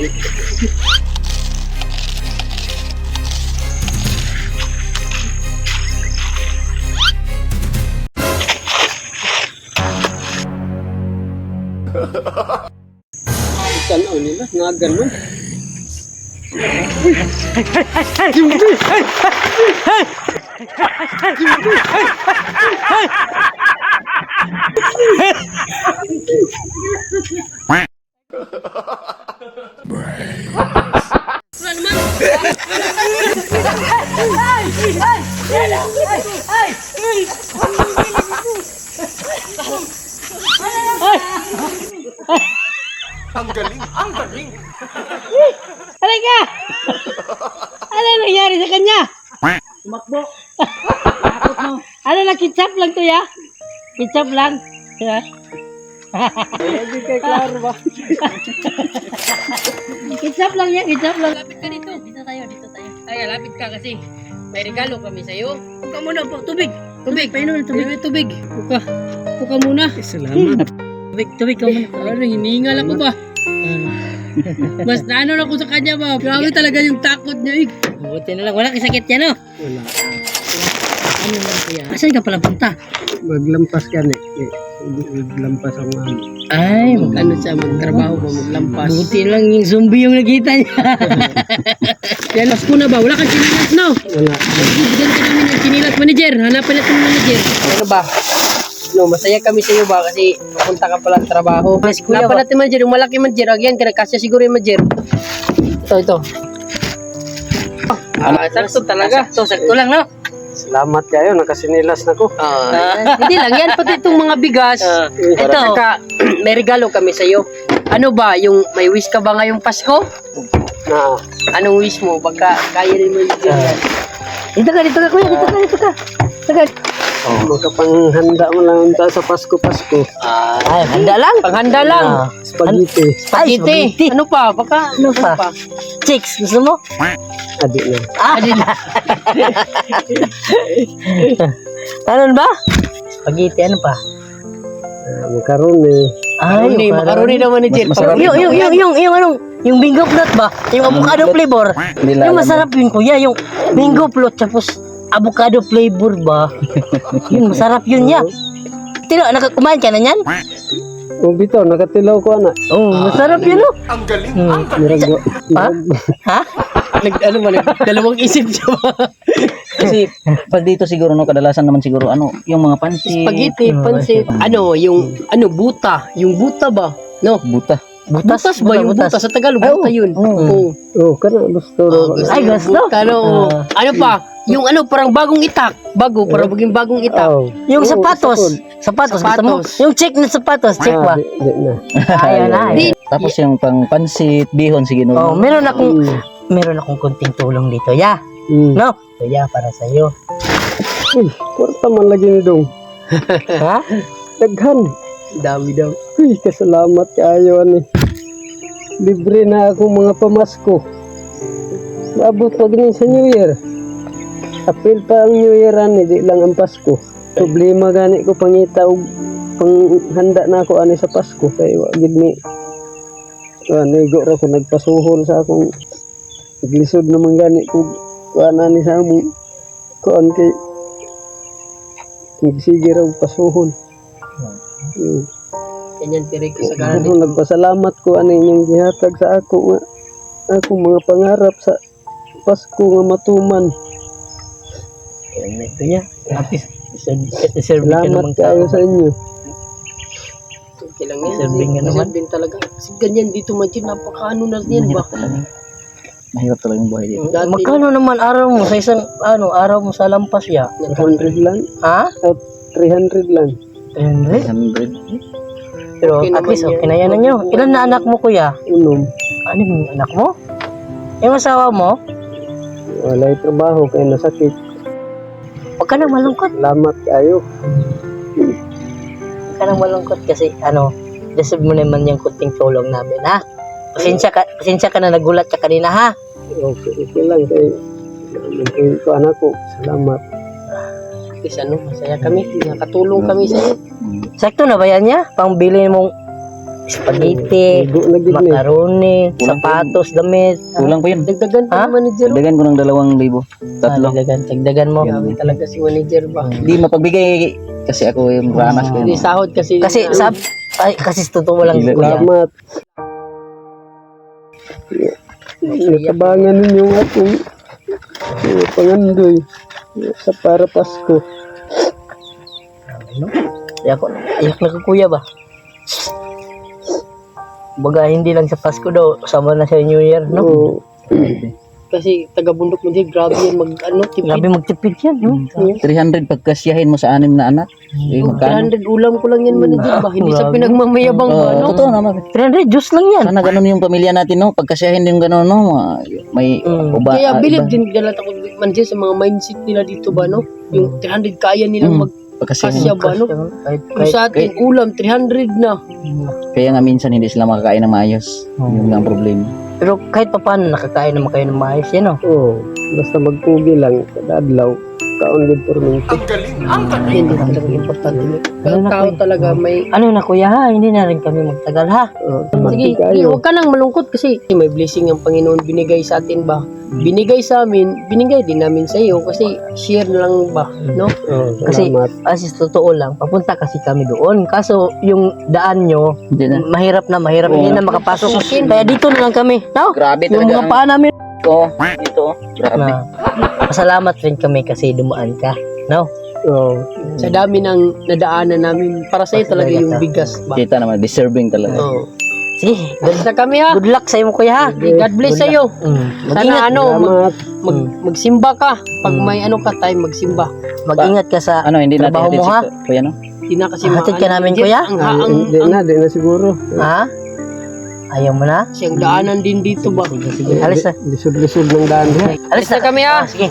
Tanaw nila, nga ganun. Ang galing, ang galing. Aray ka! Ano nangyari sa kanya? Tumakbo. Ano na, ketchup lang to ya? Ketchup lang. Ya. Hindi kay klaro ba? Ketchup lang yan, ketchup lang. Lapit ka dito. Dito tayo, dito tayo. Ay, lapit ka kasi may regalo kami sa'yo. Buka muna po, tubig. Tubig, painom ng tubig. Tubig. Buka muna. Salamat. Tubig ka muna. Ano, hiningal ako ba? Mas naano na ako sa kanya ba? Grabe talaga yung takot niya eh. Buti na lang, wala kasakit yan no? Wala. Ano lang kuya? Asan ka pala punta? Maglampas ka na. Maglampas ang mga. Ay, ano siya, magtrabaho ba, maglampas. Buti lang yung zombie yung nakita niya. Yan, Pasko na ba? Wala kang sinilas, no? Wala. Bigyan ka namin ng sinilas, manager. Hanapan natin ng manager. Ano ba? No, masaya kami sa iyo ba kasi pupunta ka pala ng trabaho. Hanapan natin manager, yung malaki manager. Agyan, kasya siguro yung manager. Ito. Sakto talaga. Sakto lang, no? Salamat kayo, nakasinilas na ko. Hindi lang yan, pati itong mga bigas. Ito, may regalo kami sa iyo. Ano ba, yung may wish ka ba ngayong Pasko? Na, Anong wish mo? Baka kaya rin mo yung yan. Dito ka kuya, dito ka. makapanghanda mo lang unta sa Pasko. Ay, handa lang. Panghanda lang. Spaghetti. Spaghetti. Ano pa? Baka, ano pa? Chicks, gusto mo? Adi na. Adi na. Ano ba? Spaghetti, ano pa? Makaroni. Ay, makaroni naman ni Jer. Yung bingo float ba? Yung avocado flavor. Yung masarap yun kuya, yung bingo float tapos avocado flavor ba? Yun masarap yun ya. Tino, kumain ka na yan? Oh, bitaw, nakatilaw ko anak. Oh, masarap yun oh. Ang galing, ang galing. Miragwa. Ha? Dalawang isip siya ba? Kasi pag dito siguro no kadalasan naman siguro yung mga pansit. Spaghetti, pansit. Yung buta. Yung buta ba? No? Buta. Butas ba yung butas? Sa Tagalog, buta yun. Oo. Oh, kana gusto. Ay, gusto. Ano pa? Yung parang bagong itak. Parang bagong itak. Yung sapatos. Sapatos. Gusto mo? Yung check na sapatos. Check ba? Di na. Ayun na. Tapos yung pang pansit, bihon sige no. Oh, meron akong konting tulong dito, ya. No? So, ya, para sa iyo. Kwarta man lagi ni dong. Ha? Daghan. Dami daw. Uy, kasalamat kayo ani. Libre na ako mga pamasko. Maabot pa din sa New Year. April pa ang New Year ani, di lang ang Pasko. Problema gani ko pangita og panghanda na ako ani sa Pasko kay wa gid ni go ra ko nagpasuhol sa akong glisod naman gani ko kuana ni sa mo kuan kay sige raw pasuhol. Ganyan tiri ko sa garan Ako nagpasalamat ko ano inyong gihatag sa ako nga akong mga pangarap sa Pasko nga matuman. Ito niya. Salamat kayo sa inyo. Okay lang yan. Serving nga naman. Serving talaga. Kasi ganyan dito Majid, napakaano na yan ba? Mahirap talaga yung buhay dito. Magkano naman araw mo sa isang araw mo sa lampas ya? 100 lang. Ha? 300 lang. 100. Pero at least okay na yan ninyo. Ilan na anak mo kuya? Unom. Ano yung anak mo? Yung asawa mo? Walay trabaho kaya nasakit. Huwag ka nang malungkot. Salamat kayo. Huwag ka nang malungkot kasi deserve mo naman yung kunting tulong namin ha. Pasensya ka na nagulat ka kanina ha. Okay lang kay ko anak ko. Salamat. Kasi masaya kami. Nakatulong kami sa iyo. Sakto na ba yan niya? Pangbili mong spaghetti, Igo na gid ni. macaroni, sapatos, damit. Kulang pa yun. Dagdagan pa Ha? ni manager. Dagan ko ng 2,000. Tatlo. Dagdagan mo. Grabe talaga si manager ba. Hindi mapagbigay kasi ako yung ranas ko. Hindi sahod kasi. Kasi kasi totoo lang Dili. kuya. Salamat. Natabangan ninyo ang akong pangandoy sa para Pasko. Iyak na ko kuya ba? Baga hindi lang sa Pasko daw, sama na sa New Year, no? Oo. Kasi taga-bundok mo din, grabe yan Grabe magtipid yan, no? 300 pagkasyahin mo sa 6 na anak. Eh, magkano? 300 ulam ko lang yan manager ba? Hindi sa pinagmamayabang ba, no? Totoo naman. 300, juice lang yan. Sana ganun yung pamilya natin, no? Pagkasyahin yung ganun, no? May uba. Kaya bilib din dalat ako manager sa mga mindset nila dito ba, no? Yung 300 kaya nilang Pagkasyahin. magkasya ba, no? Kung sa atin, ulam, 300 na. Kaya nga minsan hindi sila makakain ng maayos. Yung nga ang problema. Pero kahit pa paano, nakakain naman kayo ng maayos yan, no? Oo. Basta magpugi lang, kada adlaw, kaon good for me. Ang galing! Ang galing! Hindi talaga importante. Ano na Tao kuya? talaga may Ano na kuya ha, hindi na rin kami magtagal ha. sige, huwag ka nang malungkot kasi may blessing ang Panginoon binigay sa atin ba? Binigay sa amin, binigay din namin sa iyo kasi share na lang ba, no? Kasi Salamat. asis totoo lang, papunta kasi kami doon. Kaso yung daan nyo, Hindi na. mahirap, hindi na makapasok. Kaya dito na lang kami, no? Grabe Yung mga talaga. paa namin. Dito. Grabe. Na, pasalamat rin kami kasi dumaan ka, no? Oo. Sa dami ng nadaanan namin, para sa iyo talaga yung bigas ba? Kita naman, deserving talaga. Oo. Sige, Basta kami ha. good luck sa iyo kuya ha. God bless sa iyo. Sana Mag-ingat, magsimba ka. Pag may ka time, magsimba. mag-ingat ka sa Ano, hindi natin trabaho mo ha. Kuya, no? Hindi na kasi Hatid ka namin, Jeff, kuya? Di na siguro. Ha? Ayaw mo na? Siyang daanan din dito ba? Sige, alis na. Lisod-lisod ng daan. Alis na kami ha. Sige.